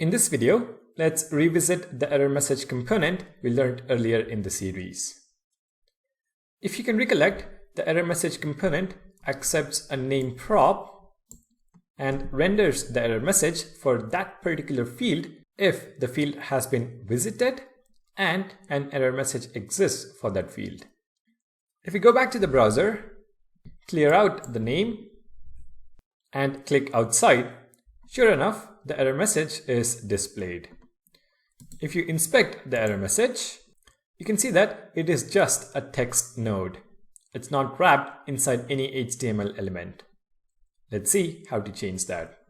In this video, let's revisit the error message component we learned earlier in the series. If you can recollect, the error message component accepts a name prop and renders the error message for that particular field if the field has been visited and an error message exists for that field. If we go back to the browser, clear out the name and click outside, sure enough, the error message is displayed. If you inspect the error message, you can see that it is just a text node. It's not wrapped inside any HTML element. Let's see how to change that.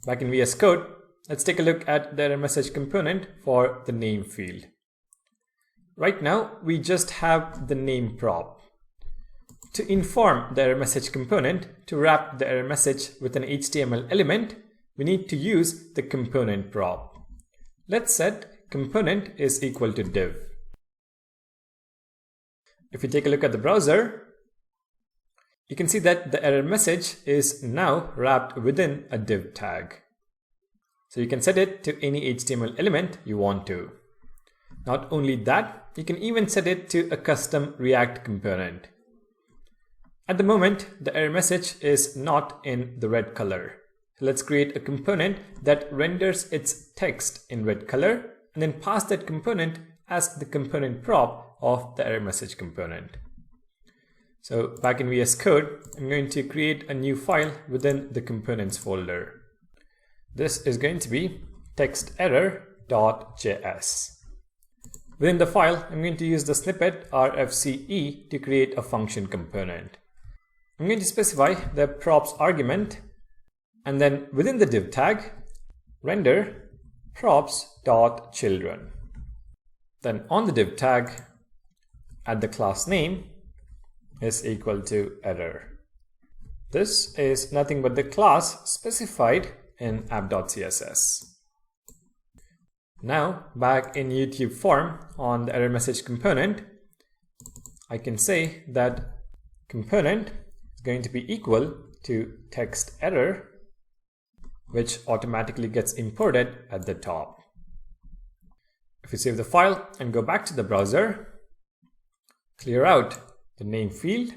Back in VS Code, let's take a look at the error message component for the name field. Right now, we just have the name prop. To inform the error message component to wrap the error message with an HTML element, we need to use the component prop. Let's set component is equal to div. If we take a look at the browser, you can see that the error message is now wrapped within a div tag. So you can set it to any HTML element you want to. Not only that, you can even set it to a custom React component. At the moment, the error message is not in the red color. So let's create a component that renders its text in red color and then pass that component as the component prop of the error message component. So back in VS Code, I'm going to create a new file within the components folder. This is going to be texterror.js. Within the file, I'm going to use the snippet rfce to create a function component. I'm going to specify the props argument and then within the div tag, render props.children. Then on the div tag, add the class name is equal to error. This is nothing but the class specified in app.css. Now, back in YouTube form on the error message component, I can say that component is going to be equal to text error, which automatically gets imported at the top. If we save the file and go back to the browser, clear out the name field,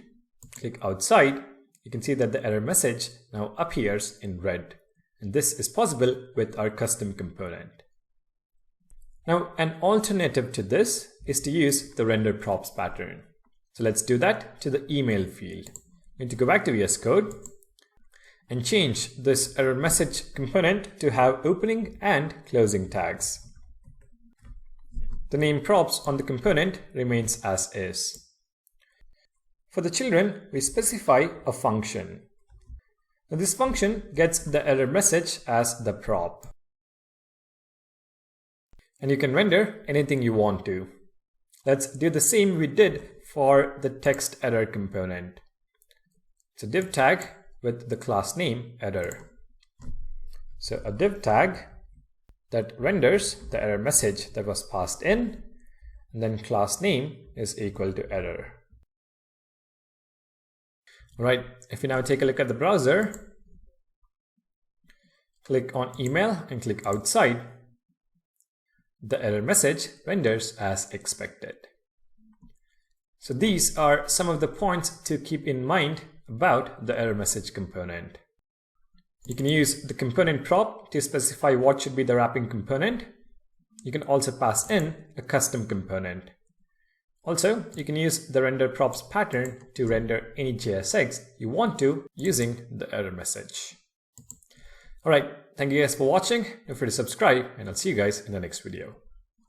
click outside, you can see that the error message now appears in red. And this is possible with our custom component. Now, an alternative to this is to use the render props pattern. So let's do that to the email field. I'm going to go back to VS Code and change this error message component to have opening and closing tags. The name props on the component remains as is. For the children, we specify a function. Now this function gets the error message as the prop. And you can render anything you want to. Let's do the same we did for the text error component. It's a div tag with the class name error. So a div tag that renders the error message that was passed in, and then class name is equal to error. All right, if we now take a look at the browser, click on email and click outside, the error message renders as expected. So these are some of the points to keep in mind about the error message component. You can use the component prop to specify what should be the wrapping component. You can also pass in a custom component. Also, you can use the render props pattern to render any JSX you want to using the error message. All right, thank you guys for watching. Don't forget to subscribe and I'll see you guys in the next video.